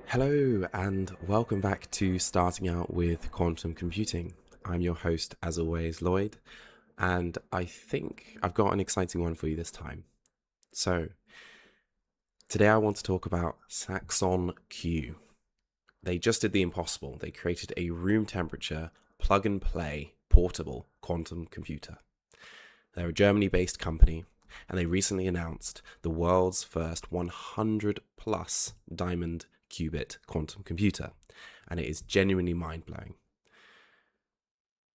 Hello, and welcome back to Starting Out with Quantum Computing. I'm your host, as always, Lloyd, and I think I've got an exciting one for you this time. So, today I want to talk about Saxon Q. They just did the impossible. They created a room temperature, plug and play, portable quantum computer. They're a Germany-based company, and they recently announced the world's first 100 plus diamond-qubit quantum computer, and it is genuinely mind-blowing.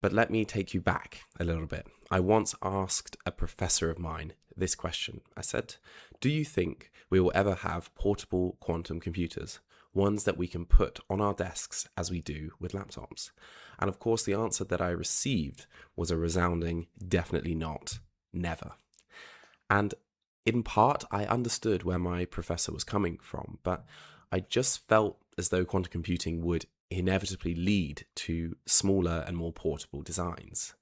But let me take you back a little bit. I once asked a professor of mine this question. I said, do you think we will ever have portable quantum computers, ones that we can put on our desks as we do with laptops? And of course, the answer that I received was a resounding definitely not, never. And in part, I understood where my professor was coming from, but I just felt as though quantum computing would inevitably lead to smaller and more portable designs.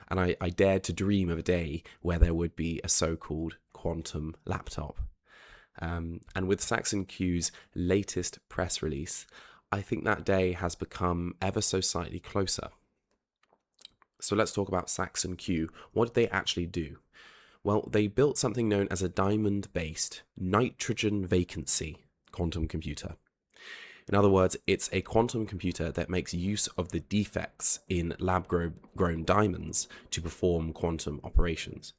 And I dared to dream of a day where there would be a so-called quantum laptop. And with Saxon Q's latest press release, I think that day has become ever so slightly closer. So let's talk about Saxon Q. What did they actually do? Well, they built something known as a diamond-based nitrogen vacancy quantum computer. In other words, it's a quantum computer that makes use of the defects in lab-grown diamonds to perform quantum operations.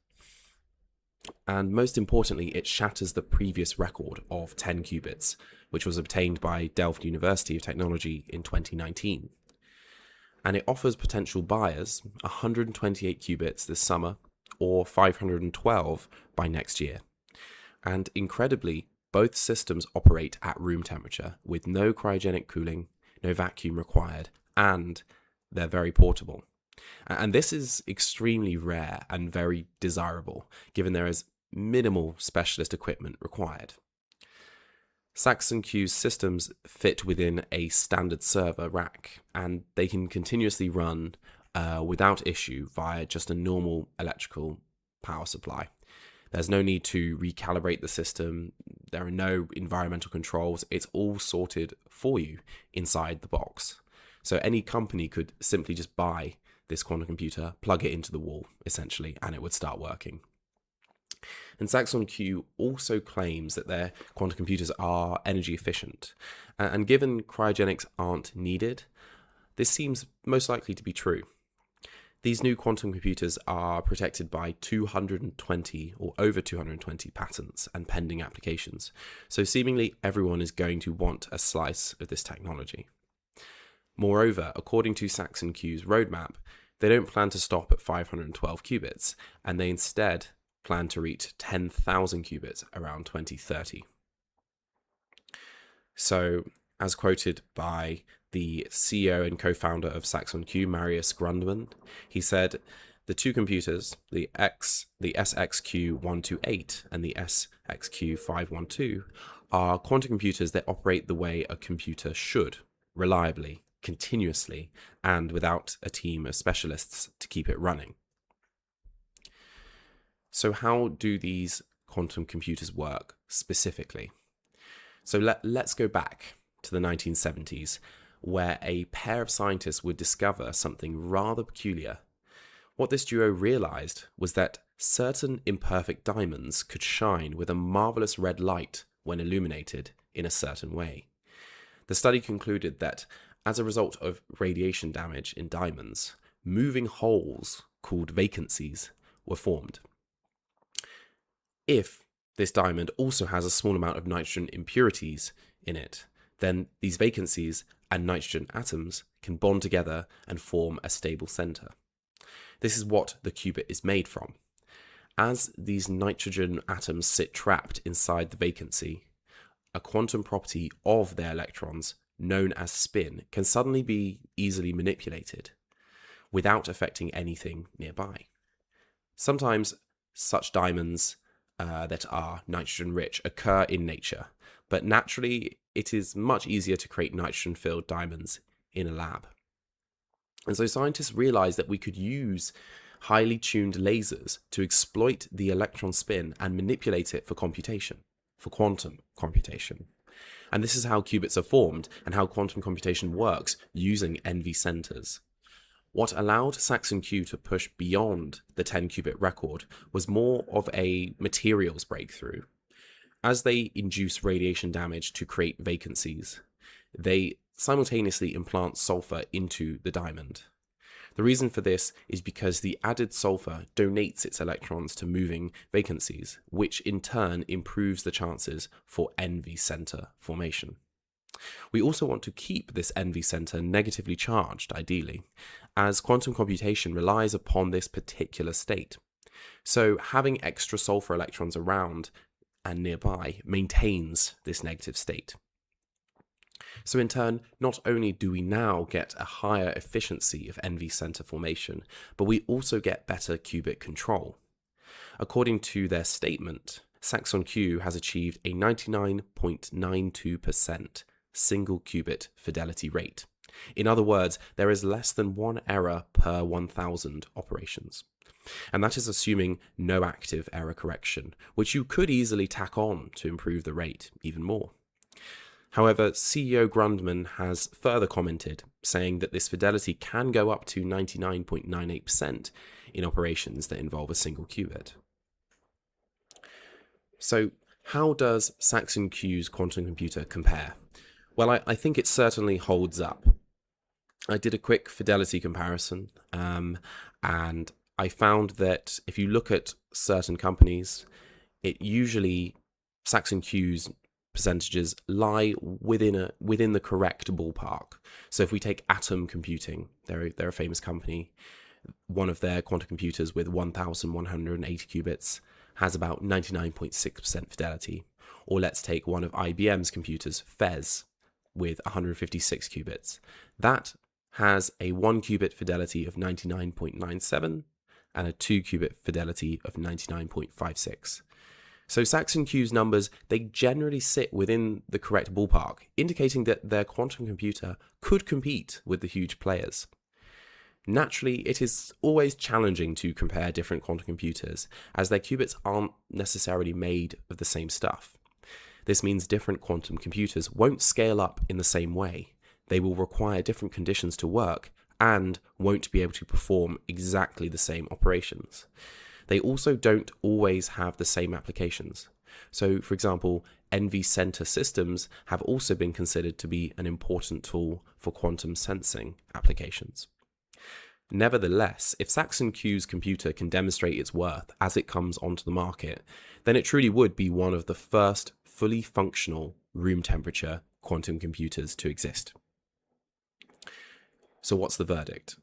And most importantly, it shatters the previous record of 10 qubits, which was obtained by Delft University of Technology in 2019. And it offers potential buyers 128 qubits this summer, or 512 by next year. And incredibly, both systems operate at room temperature with no cryogenic cooling, no vacuum required, and they're very portable. And this is extremely rare and very desirable, given there is minimal specialist equipment required. Saxon Q's systems fit within a standard server rack, and they can continuously run without issue via just a normal electrical power supply. There's no need to recalibrate the system. There are no environmental controls. It's all sorted for you inside the box. So any company could simply just buy this quantum computer, plug it into the wall, essentially, and it would start working. And Saxon Q also claims that their quantum computers are energy efficient. And given cryogenics aren't needed, this seems most likely to be true. These new quantum computers are protected by 220 or over 220 patents and pending applications, so seemingly everyone is going to want a slice of this technology. Moreover, according to Saxon Q's roadmap, they don't plan to stop at 512 qubits, and they instead plan to reach 10,000 qubits around 2030. So, as quoted by the CEO and co-founder of Saxon Q, Marius Grundmann, he said, the two computers, the SXQ128 and the SXQ512, are quantum computers that operate the way a computer should, reliably, continuously, and without a team of specialists to keep it running. So how do these quantum computers work specifically? So let's go back to the 1970s, where a pair of scientists would discover something rather peculiar. What this duo realized was that certain imperfect diamonds could shine with a marvelous red light when illuminated in a certain way. The study concluded that as a result of radiation damage in diamonds, moving holes called vacancies were formed. If this diamond also has a small amount of nitrogen impurities in it, then these vacancies and nitrogen atoms can bond together and form a stable center. This is what the qubit is made from. As these nitrogen atoms sit trapped inside the vacancy, a quantum property of their electrons, known as spin, can suddenly be easily manipulated without affecting anything nearby. Sometimes such diamonds that are nitrogen rich occur in nature, but naturally it is much easier to create nitrogen-filled diamonds in a lab. And so scientists realized that we could use highly tuned lasers to exploit the electron spin and manipulate it for computation, for quantum computation. And this is how qubits are formed and how quantum computation works using NV centers. What allowed Saxon Q to push beyond the 10-qubit record was more of a materials breakthrough. As they induce radiation damage to create vacancies, they simultaneously implant sulfur into the diamond. The reason for this is because the added sulfur donates its electrons to moving vacancies, which in turn improves the chances for NV center formation. We also want to keep this NV center negatively charged, ideally, as quantum computation relies upon this particular state. So having extra sulfur electrons around and nearby maintains this negative state. So in turn, not only do we now get a higher efficiency of NV center formation, but we also get better qubit control. According to their statement, Saxon Q has achieved a 99.92% single qubit fidelity rate. In other words, there is less than one error per 1,000 operations. And that is assuming no active error correction, which you could easily tack on to improve the rate even more. However, CEO Grundmann has further commented, saying that this fidelity can go up to 99.98% in operations that involve a single qubit. So, how does Saxon Q's quantum computer compare? Well, I think it certainly holds up. I did a quick fidelity comparison, and I found that if you look at certain companies, Saxon Q's percentages lie within the correct ballpark. So if we take Atom Computing, they're a famous company. One of their quantum computers with 1,180 qubits has about 99.6% fidelity. Or let's take one of IBM's computers, Fez, with 156 qubits. That has a 1 qubit fidelity of 99.97 and a 2 qubit fidelity of 99.56. So Saxon Q's numbers, they generally sit within the correct ballpark, indicating that their quantum computer could compete with the huge players. Naturally, it is always challenging to compare different quantum computers, as their qubits aren't necessarily made of the same stuff. This means different quantum computers won't scale up in the same way. They will require different conditions to work and won't be able to perform exactly the same operations. They also don't always have the same applications. So, for example, NV center systems have also been considered to be an important tool for quantum sensing applications. Nevertheless, if Saxon Q's computer can demonstrate its worth as it comes onto the market, then it truly would be one of the first fully functional room temperature quantum computers to exist. So what's the verdict?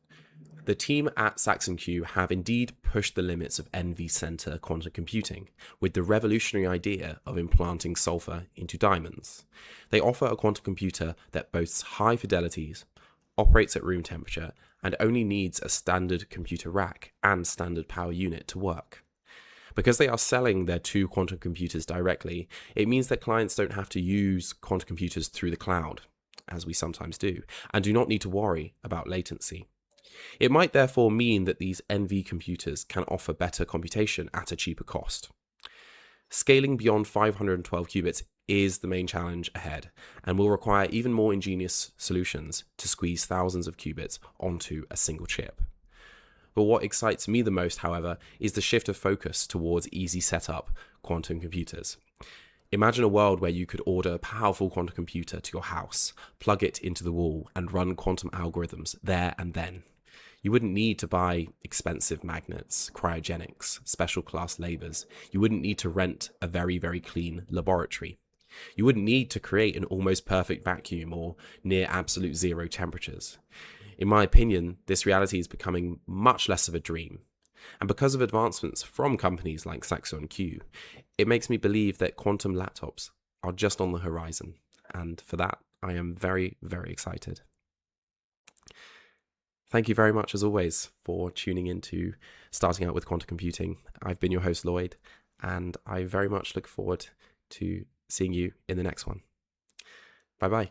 The team at Saxon Q have indeed pushed the limits of NV center quantum computing with the revolutionary idea of implanting sulfur into diamonds. They offer a quantum computer that boasts high fidelities, operates at room temperature, and only needs a standard computer rack and standard power unit to work. Because they are selling their two quantum computers directly, it means that clients don't have to use quantum computers through the cloud, as we sometimes do, and do not need to worry about latency. It might therefore mean that these NV computers can offer better computation at a cheaper cost. Scaling beyond 512 qubits is the main challenge ahead, and will require even more ingenious solutions to squeeze thousands of qubits onto a single chip. But what excites me the most, however, is the shift of focus towards easy setup quantum computers. Imagine a world where you could order a powerful quantum computer to your house, plug it into the wall, and run quantum algorithms there and then. You wouldn't need to buy expensive magnets, cryogenics, special class labors. You wouldn't need to rent a very, very clean laboratory. You wouldn't need to create an almost perfect vacuum or near absolute zero temperatures. In my opinion, this reality is becoming much less of a dream. And because of advancements from companies like Saxon Q, it makes me believe that quantum laptops are just on the horizon. And for that, I am very, very excited. Thank you very much, as always, for tuning in to Starting Out with Quantum Computing. I've been your host, Lloyd, and I very much look forward to seeing you in the next one. Bye-bye.